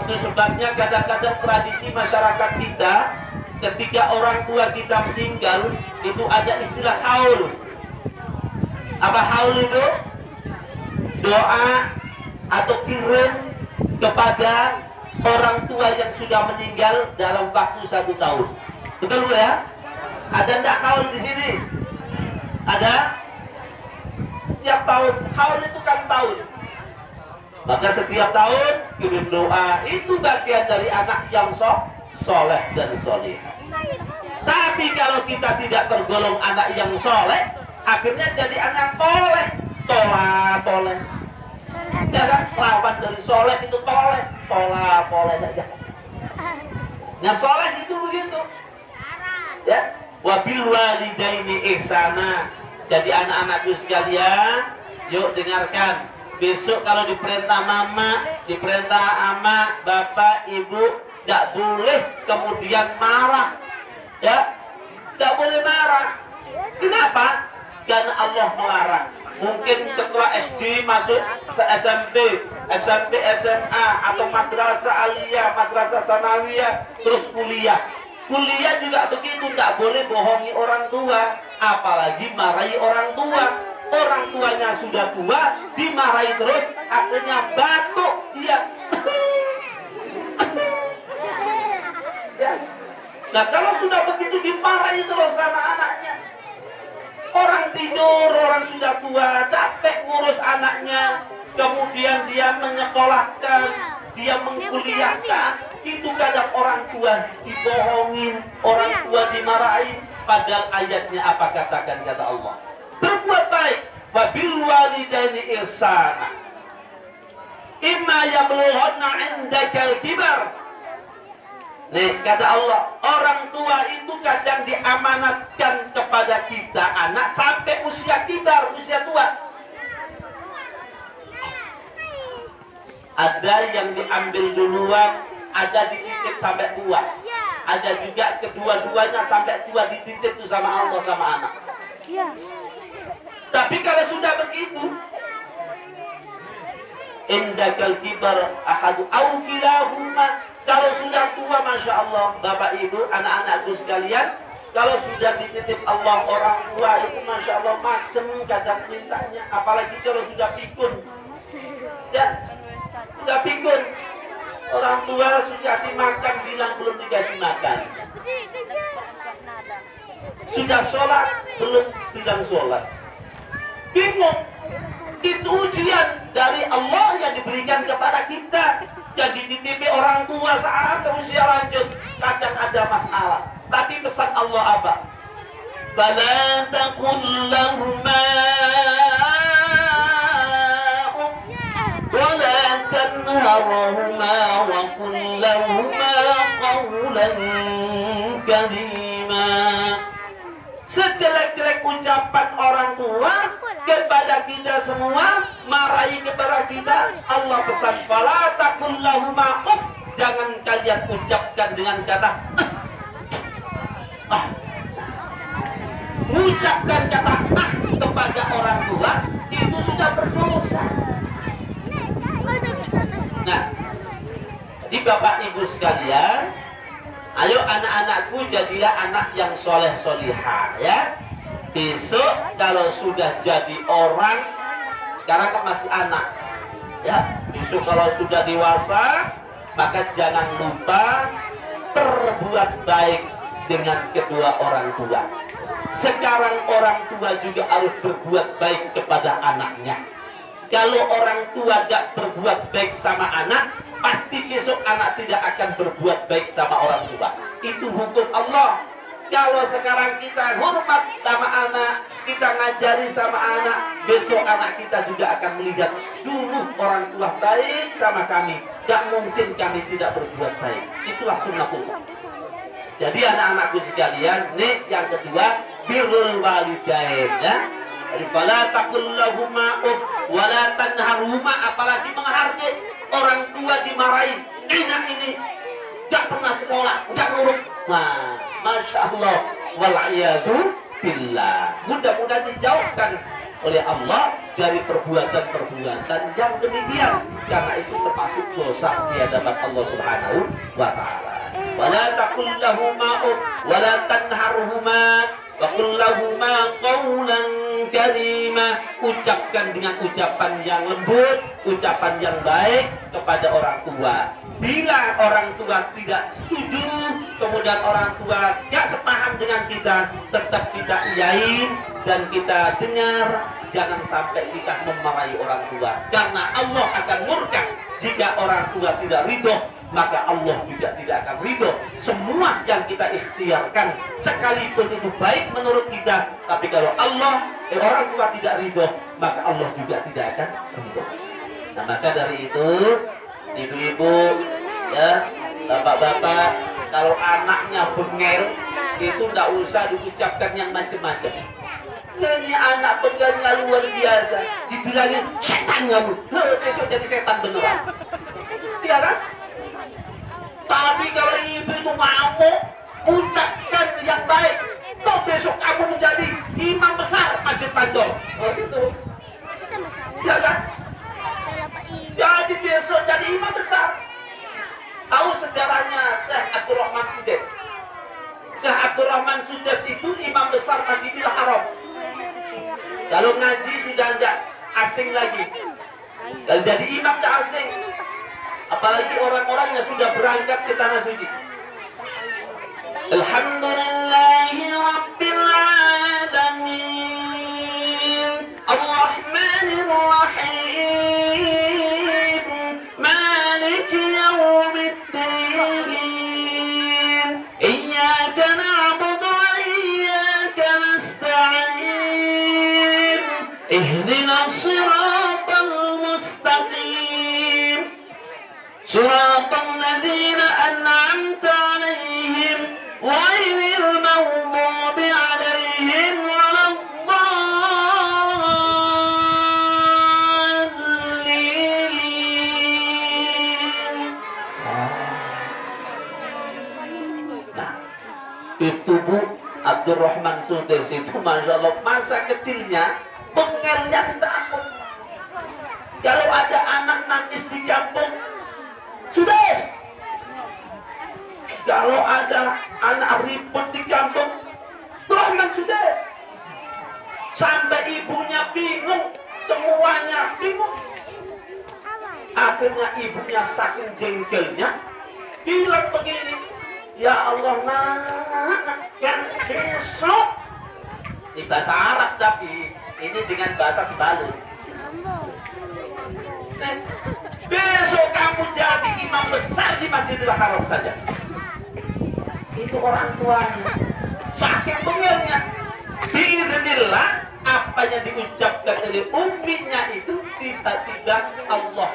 Itu sebabnya kadang-kadang tradisi masyarakat kita ketika orang tua kita meninggal itu ada istilah haul. Apa haul itu? Doa atau kirim kepada orang tua yang sudah meninggal dalam waktu 1 tahun. Betul ya? Ada enggak haul di sini? Ada? Setiap tahun. Haul itu kan tahun. Maka setiap tahun kirim doa. Itu bagian dari anak yang soleh dan soleh. Tapi kalau kita tidak tergolong anak yang soleh, akhirnya jadi anak toleh. Toleh. Ya kan? Lawan dari soleh itu toleh. Toleh saja. Nah soleh itu begitu. Ya. Wabil walidaini ihsana. Jadi anak-anakku sekalian, yuk dengarkan. Besok kalau diperintah mama, diperintah ama, bapak, ibu, tidak boleh kemudian marah. Ya, tidak boleh marah. Kenapa? Karena Allah melarang. Mungkin setelah SD masuk ke SMP, SMA, atau madrasah aliyah, madrasah sanawiyah, terus kuliah. Kuliah juga begitu, tidak boleh bohongi orang tua, apalagi marahi orang tua. Orang tuanya sudah tua, dimarahi terus, akhirnya batuk dia. Ya. Nah kalau sudah begitu dimarahi terus sama anaknya, orang tidur, orang sudah tua, capek ngurus anaknya, kemudian dia menyekolahkan, dia mengkuliahkan, itu kadang orang tua dibohongin, orang tua dimarahi. Padahal ayatnya apa katakan kata Allah? Berbuat baik. Wabil walidaini ihsana. Imma yablughanna 'indakal kibar. Nih kata Allah, orang tua itu kadang diamanatkan kepada kita anak sampai usia kibar, usia tua. Ada yang diambil duluan, ada dititip sampai tua. Ada juga kedua-duanya sampai tua dititip tuh sama Allah sama anak. Tapi kalau sudah begitu, indakal kibar ahadu aw kilahuma, kalau sudah tua, masya Allah, bapak ibu, anak-anakku sekalian, kalau sudah dititip Allah orang tua itu masya Allah macam kadang mintanya, apalagi kalau sudah pikun, ya, sudah pikun, orang tua sudah kasih makan bilang belum dikasih makan, sudah sholat belum bilang sholat. Bingung. Itu ujian dari Allah yang diberikan kepada kita, yang dititipi orang tua sampai usia lanjut. Kadang ada masalah, tapi pesan Allah apa? Fala taqul lahuma wa la tanharhuma wa qul lahuma qawlan karima. Sejelek-jelek ucapan orang tua kepada kita semua, marahi kepada kita, Allah pesan fala taqul lahuma uff, jangan kalian ucapkan dengan kata ucapkan kata kepada orang tua itu sudah berdosa. Nah, jadi bapak ibu sekalian, ayo anak-anakku jadilah anak yang soleh solihah ya. Besok kalau sudah jadi orang, sekarang kan masih anak ya, besok kalau sudah dewasa, maka jangan lupa berbuat baik dengan kedua orang tua. Sekarang orang tua juga harus berbuat baik kepada anaknya. Kalau orang tua tidak berbuat baik sama anak, pasti besok anak tidak akan berbuat baik sama orang tua. Itu hukum Allah. Kalau sekarang kita hormat sama anak, kita ngajari sama anak, besok anak kita juga akan melihat dulu orang tua baik sama kami, gak mungkin kami tidak berbuat baik. Itulah sunnahullah. Jadi anak-anakku sekalian, nih yang kedua, birrul walidain ya. Jadi fala taqul lahuma uff wa la tanharhuma, apalagi menghargai orang tua dimarahi. Ini gak pernah sekolah, gak nurut. Nah, masya Allah, wal'iyadu billah. Mudah-mudahan dijauhkan oleh Allah dari perbuatan-perbuatan yang demikian, karena itu termasuk dosa di hadapan Allah Subhanahu wa Ta'ala. Wala taqul lahuma wala tanharhuma wa qul lahuma qawlan karima. Ucapkan dengan ucapan yang lembut, ucapan yang baik kepada orang tua. Bila orang tua tidak setuju, kemudian orang tua tidak sepaham dengan kita, tetap kita iyain dan kita dengar. Jangan sampai kita memarahi orang tua, karena Allah akan murka jika orang tua tidak ridho, maka Allah juga tidak akan ridho. Semua yang kita ikhtiarkan sekalipun itu baik menurut kita, tapi kalau orang tua tidak ridho, maka Allah juga tidak akan ridho. Nah, maka dari itu, ibu-ibu, ya, bapak-bapak, kalau anaknya bengel, itu tidak usah diucapkan yang macam-macam. Ini anak bengelnya luar biasa, dibilangin setan kamu, besok jadi setan beneran, iya kan? Tapi kalau ibu itu ngamuk, ucapkan yang baik, toh besok kamu menjadi imam besar Masjid Pancor. Oh gitu, iya kan? Jadi besok jadi imam besar. Tahu sejarahnya Syekh Abdurrahman Sudes? Syekh Abdurrahman Sudes itu imam besar Masjidil Haram. Kalau ngaji sudah tidak asing lagi. Kalau jadi imam tidak asing. Apalagi orang-orang yang sudah berangkat ke tanah suci. Alhamdulillahi Rabbil Alamin Ar-Rahmanir Rahim Maliki Yawmiddin Iyyaka na'budu wa iyyaka nasta'in Ihdinas siratal mustaqim Siratal ladzina an'amta 'alaihim ghairil maghdubi 'alaihim waladdallin. Nah, itu Bu Abdurrahman Sudes itu, masya Allah, masa kecilnya bengelnya minta ampun. Kalau ada anak nangis di kampung, Sudes. Kalau ada anak ribut di kampung, Rahman Sudes. Sampai ibunya bingung, semuanya bingung. Akhirnya ibunya saking jengkelnya bilang begini, ya Allah, nak, kan besok. Ini bahasa Arab tapi ini dengan bahasa Sembalun. Besok kamu jadi imam besar di Masjidil Haram saja. Itu orang tuanya saking bengelnya. Biiznillah, apa yang diucapkan oleh umminya itu tiba-tiba Allah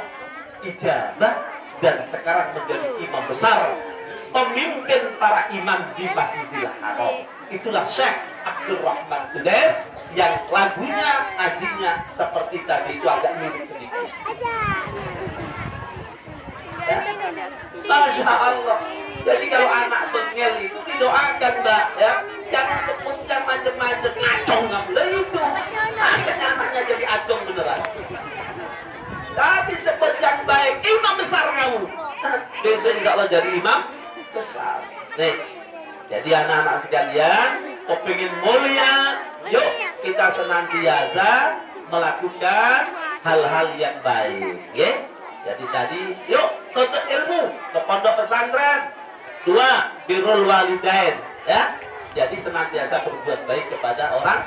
ijabah dan sekarang menjadi imam besar, pemimpin para imam di Masjidil Haram. Itulah Syekh Abdurrahman Sudes yang lagunya, ngajinya seperti tadi itu agak mirip sedikit. Ya? Masya Allah. Jadi kalau anak bengel itu didoakan, Mbak, ya, jangan sebutkan macam-macam, acong kamu. Dan itu akhirnya anaknya jadi acong beneran. Tapi sebut yang baik, imam besar kamu. Besok insya Allah jadi imam besar. Nih, jadi anak-anak sekalian, kepingin mulia, yuk kita senantiasa melakukan hal-hal yang baik, ya. Jadi tadi, yuk tuntut ilmu ke pondok pesantren. 2, birrul walidain, ya. Jadi senantiasa berbuat baik kepada orang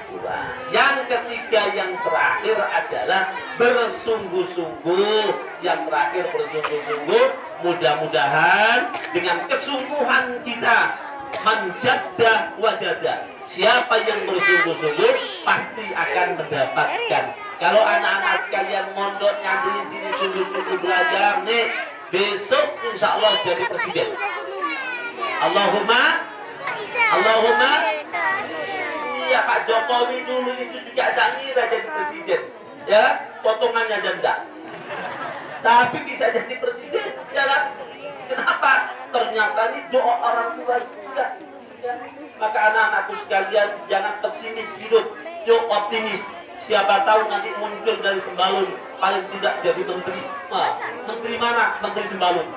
tua. Yang ketiga, yang terakhir adalah bersungguh-sungguh. Yang terakhir bersungguh-sungguh. Mudah-mudahan dengan kesungguhan kita menjaddah wajadah. Siapa yang bersungguh-sungguh pasti akan mendapatkan. Kalau anak-anak sekalian mondok nyantri sini sungguh-sungguh belajar nih, besok insya Allah jadi presiden. Allahumma iya, Pak Jokowi dulu itu juga tak ngira jadi presiden, ya, potongannya aja enggak, tapi bisa jadi presiden, ya kan? Kenapa? Ternyata ini doa orang tua juga, ya. Maka anak-anakku sekalian jangan pesimis hidup, yuk optimis. Siapa tahu nanti muncul dari Sembalun, paling tidak jadi menteri. Nah, menteri mana? Menteri Sembalun.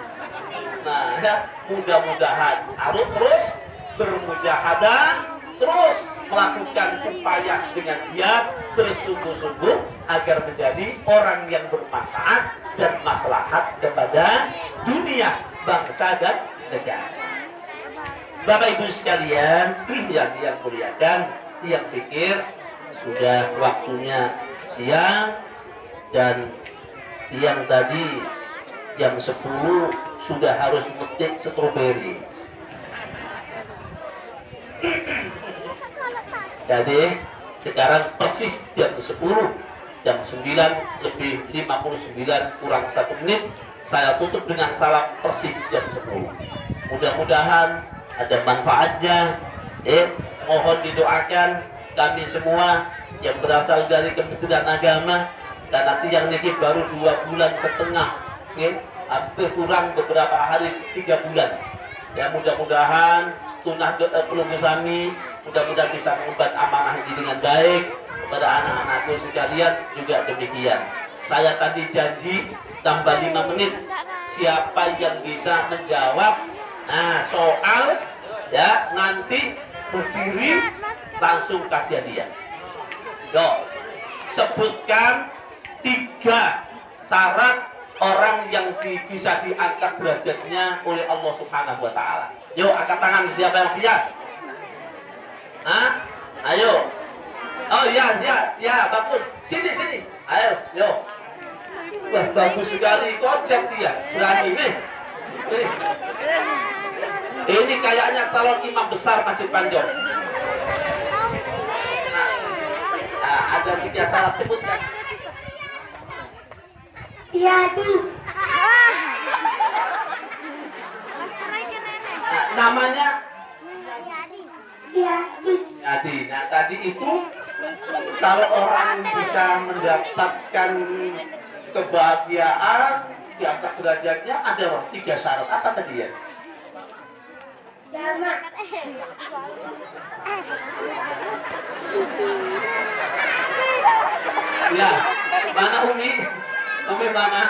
Nah, ya, mudah-mudahan Arul terus bermujahadah, terus melakukan upaya dengan giat bersungguh-sungguh agar menjadi orang yang bermanfaat dan maslahat kepada dunia, bangsa dan negara. Bapak Ibu sekalian yang muliakan, yang pikir sudah waktunya siang dan siang tadi jam 10 sudah harus metik stroberi. Jadi sekarang persis jam 10, jam 9 lebih 59 kurang 1 menit, saya tutup dengan salam persis jam 10. Mudah-mudahan ada manfaatnya. Mohon didoakan kami semua yang berasal dari Kementerian Agama, dan nanti yang ini baru 2,5 bulan, hampir kurang beberapa hari 3 bulan. Ya, mudah-mudahan sunnah peluk kami, mudah-mudahan bisa mengemban amanah ini dengan baik kepada anak-anakku sekalian juga demikian. Saya tadi janji tambah 5 menit. Siapa yang bisa menjawab soal, ya nanti berdiri langsung kasih hadiah. Yo, sebutkan 3 syarat orang yang bisa diangkat derajatnya oleh Allah Subhanahu wa Ta'ala. Yuk, angkat tangan siapa yang siap? Ayo. Oh ya, bagus. Sini. Ayo, yo. Wah, bagus sekali, kocek dia. Berani nih. Ini kayaknya calon imam besar Masjid Panjang. Ada 3 syarat, sebutkan. Yadi. Namanya Yadi. Nah, tadi itu kalau orang bisa mendapatkan kebahagiaan, diangkat derajatnya, ada 3 syarat. Apa tadi ya? Dama. Ya, mana Umi? Umi mana?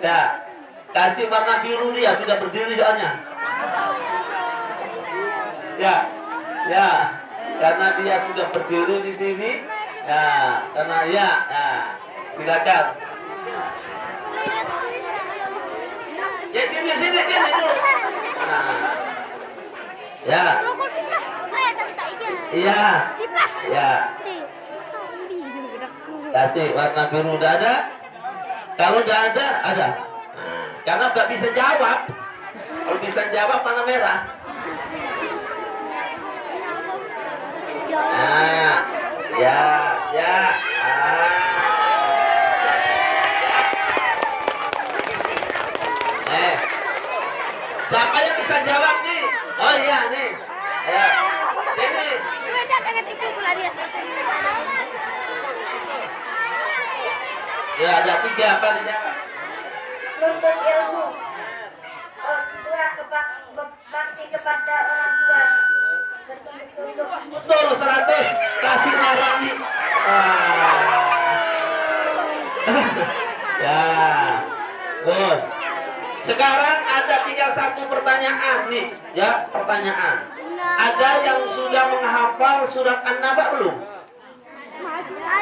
Ya, kasih warna biru dia, sudah berdiri soalnya. Ya, karena dia sudah berdiri di sini. Ya, karena silakan. Ya, sini dulu. Ya. Iya. Ya. Kasih warna biru udah ada. Kalau udah ada. Karena nggak bisa jawab. Kalau bisa jawab warna merah. Ya. Siapa yang bisa jawab nih? Oh iya nih. Ya. Ini. Ya, ada 3 apa dijawab? Menuntut ilmu. Bakti kepada orang tua. Bersungguh-sungguh. Betul 100. Kasih marah nih. Ya. Bos. Sekarang ada tinggal 1 pertanyaan nih, ya, pertanyaan. Ada yang sudah menghafal surat An-Naba belum?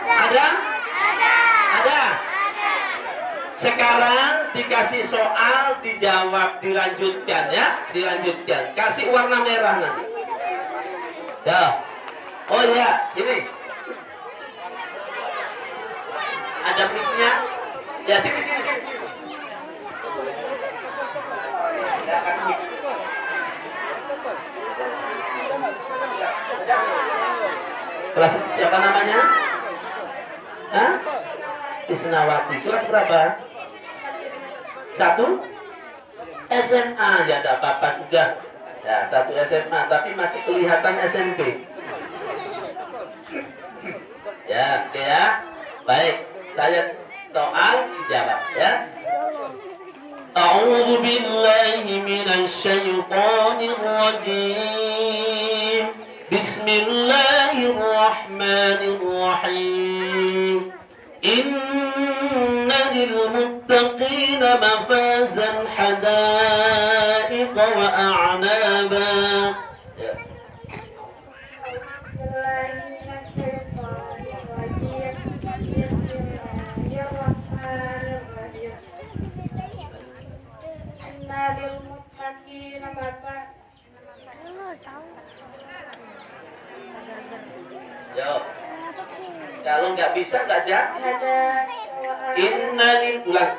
Ada? Ada. Sekarang dikasih soal, dijawab, dilanjutkan ya, dilanjutkan. Kasih warna merah nanti. Ya. Oh ya, ini. Ada mic-nya. Ya, sini. Kelas siapa namanya? Isnawati. Kelas berapa? 1 SMA. Ya enggak apa-apa sudah. Ya, 1 SMA tapi masih kelihatan SMP. Ya, oke ya. Baik, saya soal dijawab ya. A'udzu billahi minasy syaithanir rajim. Bismillahirrahmanirrahim. Inna lil muttaqina mafazan hadaiq وأعنابا. Ya. Yo. Kalau nggak bisa nggak jangan. Innalil ulang.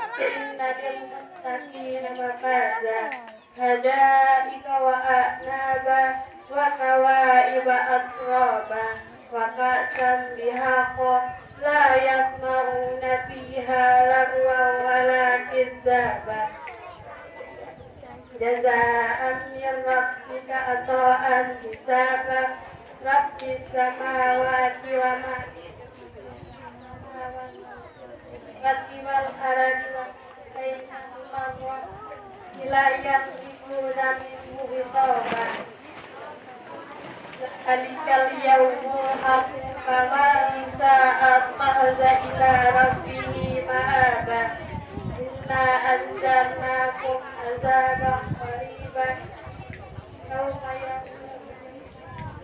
Hadaika wa a'naba wa kawaiba atraba wa ka'san dihaqa la yasma'una fiha lagwa wa la kizzaba jazaan min rabbika ata'an hisaba rabbis samawati wa ma'ati wal aradi wa sayyidu Ilayat ibu dan ibu hitoba Alikal yawmul haqqu kama isa'at ma'za ila rabbihi ma'aba Inna anjarnakum azabah qariban Yawma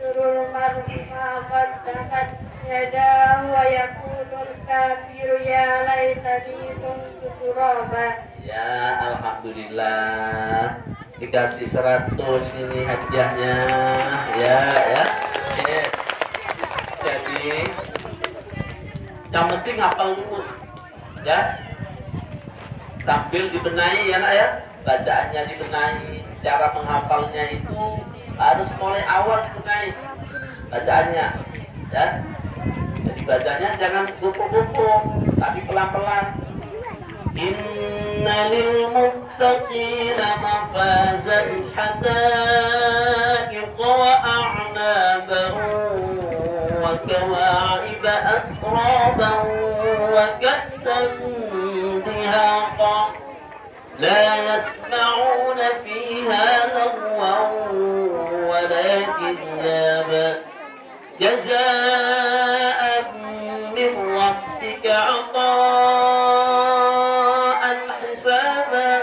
yurul marhima qaddamat yadahu wa yakulul kafiru ya laytani kuntu turaba. Ya, alhamdulillah dikasih 100 ini hadiahnya. Ya. Oke. Jadi yang penting hafal dulu. Ya. Sambil dibenahi ya nak ya. Bacaannya dibenahi, cara menghafalnya itu harus mulai awal dibenahi bacaannya. Ya. Jadi bacanya jangan kupu-kupu, tapi pelan-pelan. Inna lil muttaqina mafazan hadaiqa wa a'naban wa kawa'iba atraban wa ka'san dihaqa la yasma'una fiha lagwan wa la kizzaba jazaan min rabbika 'ata'an hisaba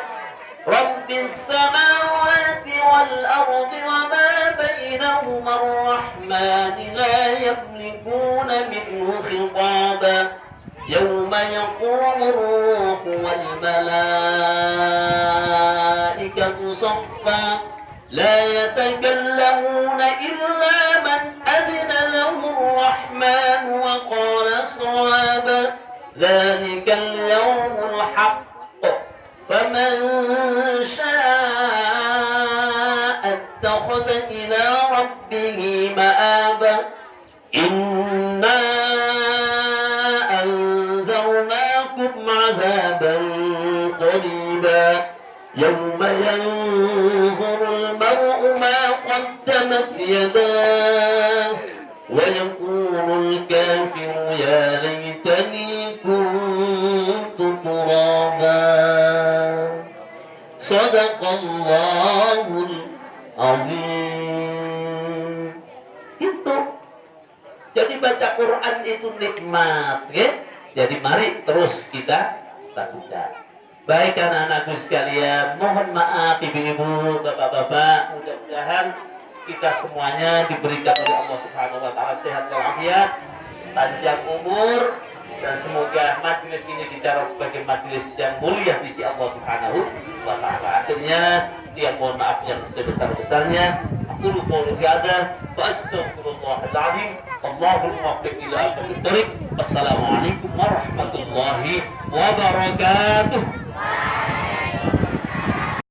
rabbis samawati wal ardi wa ma bainahuma ar-rahman la yamlikuna minhu khitaba yawma yaqumu ar-ruhu wal malaikatu saffa لا يتكلمون إلا من أذن له الرحمن وقال صوابا ذلك اليوم الحق فمن شاء اتخذ إلى ربه مآبا إنا أنذرناكم عذابا قريبا يوم ينظر المرء ما قدمت يداه ويقول الكافر يا ليتني كنت ترابا صدق الله العظيم. Itu. Jadi baca Quran itu nikmat, ya. Jadi mari terus kita lakukan. Baik anak-anakku sekalian, mohon maaf ibu-ibu, bapak-bapak, mudah-mudahan kita semuanya diberikan oleh Allah Subhanahu wa taala sehat walafiat, panjang umur, dan semoga majelis ini dicatat sebagai majelis yang mulia di sisi Allah Subhanahu wa taala. Akhirnya, dia mohon maaf yang sebesar-besarnya. Aku lupa hadza wa astaghfirullahal azim. Allahul muwaffiq ila aqwamit thoriq. Wassalamualaikum warahmatullahi wabarakatuh.